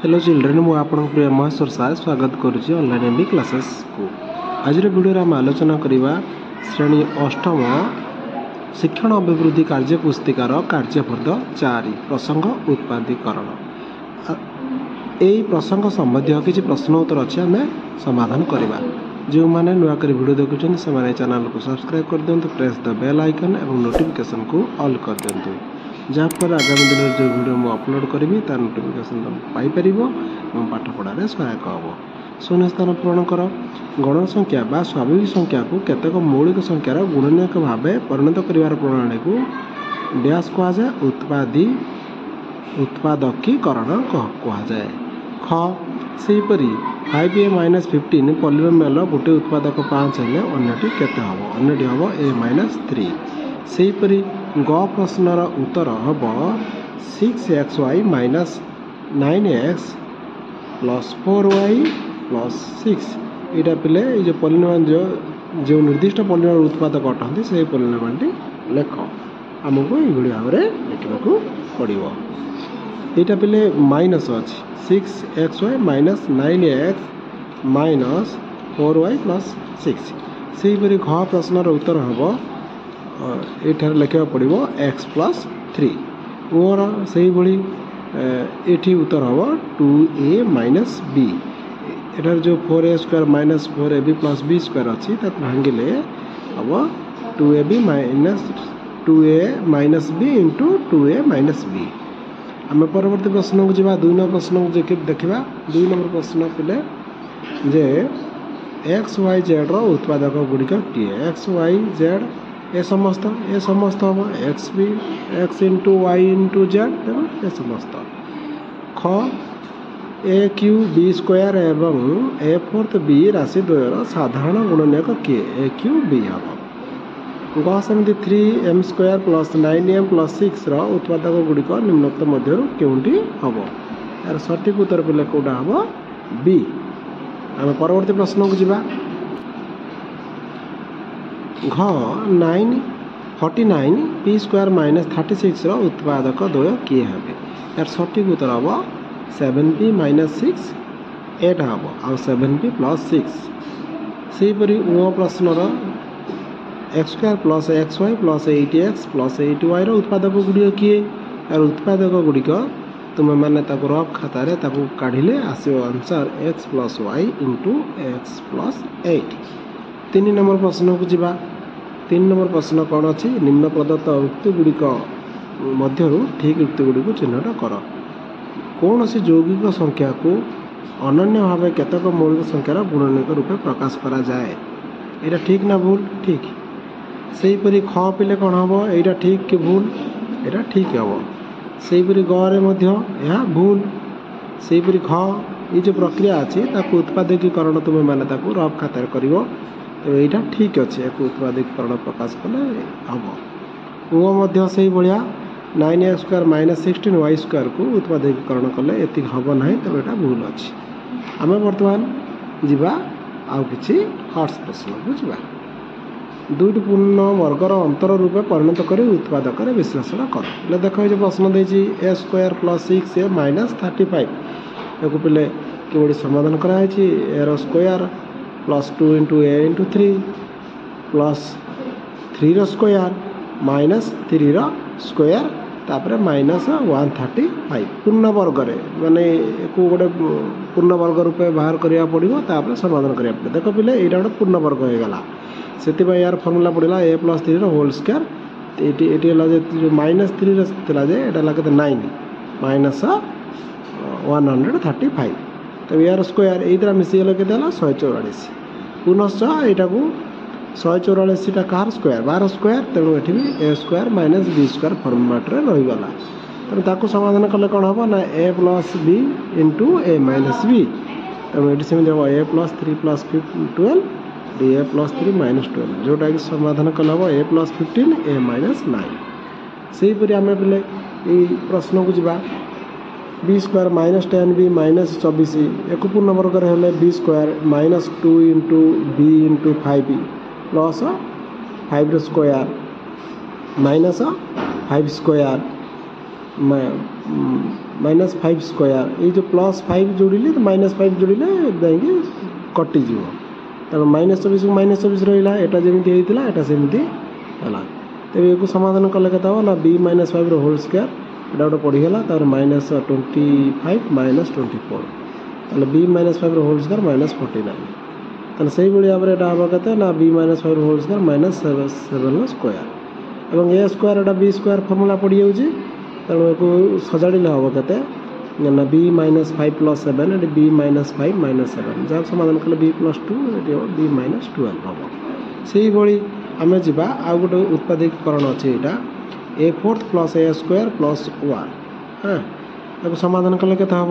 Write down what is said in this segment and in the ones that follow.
Hello children मु आपन प्रिय महेश्वर साय स्वागत करुच्ची ऑनलाइन एमबी क्लासेस को। आज वीडियो आम आलोचना करवा श्रेणी अष्टम शिक्षण अभिवृद्धि कार्य पुस्तिकार कार्यपद 4 प्रसंग उत्पादीकरण। यही प्रसंग संबंधी किसी प्रश्न उत्तर अच्छे आम समाधान करवा। जो मैंने नुआक वीडियो देखुं से चैनल को सब्सक्राइब कर दिंतु, प्रेस द बेल आइकन और नोटिफिकेशन को ऑल कर दिंतु, जहाँफल आगामी दिन में जो वीडियो मुझे अपलोड करी तार नोटिफिकेशन पाइपर और पाठ पढ़ार सहायक हम। शून्य स्थान पूरण कर। गण संख्या बा स्वाभाविक संख्या को केतक मौलिक संख्यार गुणनीयक भाव परिणत कर प्रणाली को डैश कहुए उत्पादकीकरण कहुए। ख सेहीपरि 5a-15 पॉलीनोमियल गोटे उत्पादक 5 हेले अन्यटी केते हम, अन्यटी हम a-3। सेहीपरि ग प्रश्नर उत्तर हम 6xy minus 9x plus 4y plus 6। यहाँ पिले जो पॉलीनोमियल जो निर्दिष्ट पॉलीनोमियल उत्पादक अटंती से पॉलीनोमियल लेख आमको ये भाव में लिखा पड़ो। यहाँ पिले माइनस अच्छी 6xy minus 9x minus 4y plus 6। सेहीपरि घ प्रश्नर उत्तर हम ये लिखा पड़ो x प्लस 3। मोर से ये उत्तर हम 2a माइनस b। एटार जो 4a square minus 4ab plus b square अच्छी भांगिले हम 2ab minus 2a minus b into 2a minus b। आम परवर्ती प्रश्न को जी 2 नंबर प्रश्न को देखा। 2 नंबर प्रश्न पिले जे एक्स वाई जेड उत्पादक गुड़िक किए। एक्स वाई जेड ए समस्त हम X B X into Y into Z ए समस्त। ख ए क्यू बी स्क्वायर एवं ए फोर्थ बी राशि द्वयर साधारण गुणनीयक किए ए क्यू बी हम। ग सेमती 3m square plus 9m plus 6 उत्पादक गुड़िक निम्नोक्त मध्य केउंटी हम। यार सठिक उत्तर पे कौटा हम बी। आम परवर्ती प्रश्न को जीवा। घ 49 p स्क्वायर माइनस 36 उत्पादक द्वय किए हे। यार सठिक उत्तर हम 7p माइनस 6 8 हम आ 7p प्लस 6। सेहीपरि उ प्रश्नर x square plus x y plus 8x plus 8y उत्पादक गुड़िक किए। यार उत्पादक गुड़िक तुम मैंने रफ खातार काढ़िले आसो answer x plus Y into X plus 8। 3 number प्रश्न को जीवा। 3 नंबर प्रश्न कौन अच्छी निम्न प्रदत्त उक्ति गुड़िक मध्यरु ठीक उक्ति गुड़िक चिन्हट कर। कौन सी यौगिक संख्या को अनन्य भाव केतक मौलिक संख्यार गुणनीयक रूपे प्रकाश करा जाए। यहाँ ठीक ना भूल? ठीक। सेहीपरि ख पिले कौन हम यहाँ ठीक कि भूल? यहाँ ठीक हम। सेहीपरि गरे यह भूल। सेहीपरि ख ये जो प्रक्रिया अच्छी उत्पादकीकरण तुम मैंने रफ खातार कर यहाँ ठीक अच्छे एक उत्पादकीकरण प्रकाश कले हम। उ से भाया 9x square minus 16y square को उत्पादकीकरण कले ये हम ना, तो यहाँ भूल अच्छी। आम बर्तमान जीवा आउ कि हर्ट्स प्रश्न को जीवा। 2टी पूर्ण वर्गर अंतर रूपे परिणत कर उत्पादक विश्लेषण कर। देख ये प्रश्न देती ए स्क्वायर प्लस 6a माइनस 35 या पिले कि समाधान कराई। एर square plus 2 into a into 3 plus 3 square minus 3 square तापर माइनस 135 पूर्ण वर्ग माने को गोटे पूर्ण वर्ग रूपे बाहर करा पड़ो तापर समाधान करा पड़े। देख पिले यहाँ गोटे पूर्ण वर्ग हो गला से यार फर्मूला पड़ा a प्लस 3 होल स्क्वायर। ये जो माइनस 3 ये लगे 9 माइनस 135 तो यार स्क्वायर ये मिसीगले के 144 पुनश्च यहाँ को 144 कार स्क्वायर 12 स्क्वायर तेणु ये भी a square minus b square फर्मुलाट रहीगला। तेणु समाधान कले कौन हम ना a plus b into a minus b। तेणु ये सेमती हम a प्लस 3 प्लस 12 a प्लस 3 माइनस 12 जोटा कि समाधान कल हम a प्लस 15 a माइनस 9। सेहीपरि आम पे प्रश्न को जीवा। B square minus 10b minus 24 एक पूर्ण वर्ग हेले B square minus 2 into B into 5 plus 5 square minus 5 square -5 square ये जो +5 जोड़िले तो -5 जोड़िले जाइए कटिज तेणु -24 को -24 रहा एटा जमी होता है सेमती है तेज ये समाधान कले के ना b -5 होल स्क्वायर एटा गोटे पड़ीगला -25 -24 ताले b -5 होल स्क्वायर -49 तेना से भाव में यहाँ हम के ना b -5 होल स्क्वायर -7 स्क्वायर और ए स्क्वायर एटा बी स्क्वायर फर्मूला पड़ जाऊँगी तेणु एक सजाड़े हम के ना b -5 + 7 ये b -5 -7 जहाँ समाधान कले b +2 ये b -12 हम से भाई आम जा आउ गोटे उत्पादकीकरण अच्छे यहाँ a4 + a स्क्वायर + 1 हाँ या समाधान कले के हम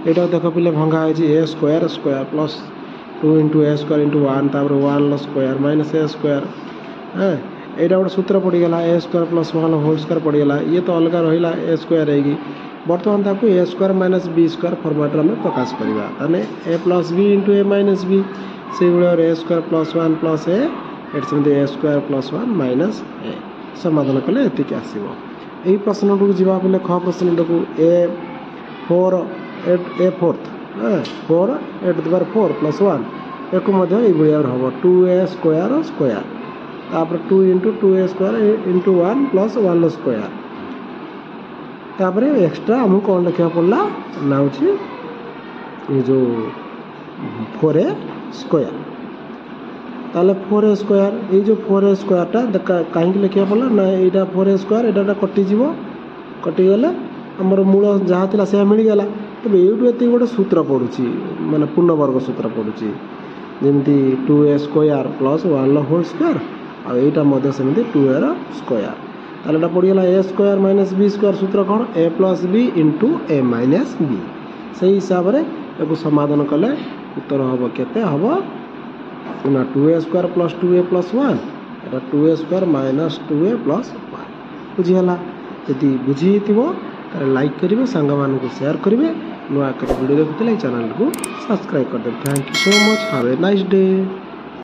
यहाँ देख पे भंगा है a square square + 2 × a square × 1 तापर 1 स्क्वायर -a स्क्वायर हाँ यहाँ गोटे सूत्र पड़ीगला a स्क्वायर + 1 होल स्क्वायर पड़ीगला ये तो अलग रहा a स्क्वायर होगी बर्तमान ताको a square - b square format में प्रकाश करवा ताने a + b × a - b से भाव a स्क्वायर + 1 + a एट सेमती a स्क्वायर + 1 - a समाधान कले ये आसो यही प्रश्न को जीवा बोले ख प्रश्न देखो a4 हाँ 4 8 + 4 + 1 एक हम 2a स्क्वायर स्क्वायर तापर 2 × 2a स्क्वायर × 1 + 1 स्क्वायर तापर एक्स्ट्रा आमको कौन लिखा पड़ा ना हो जो 4a स्क्वायर ताले 4a स्क्वायर ये जो 4a स्क्वायरटा कहीं लिखा पड़ा ना यहाँ 4a स्क्वायर यहाँ कटिज कटिगले आमर मूल जहाँ थी से मिलगला तब यूँ ये गोटे सूत्र पड़ुची माने पूर्णवर्ग सूत्र पड़ुची जमी 2a स्क्वायर + 1 होल स्क्वायर आईटा सेमती 2a स्क्वायर ताले पड़गला a स्क्वायर - b स्क्वायर सूत्र कौन a + b × a - b से हिसाब से एक समाधान कले उत्तर हम के हम ना 2a स्क्वायर + 2a + 1 एटा 2a स्क्वायर - 2a + 1 बुझीगला यदि बुझी लाइक करेंगे सांग मानू शेयर करेंगे नुआ वीडियो देखुते चैनल को सब्सक्राइब कर दे thank you so much have a nice day.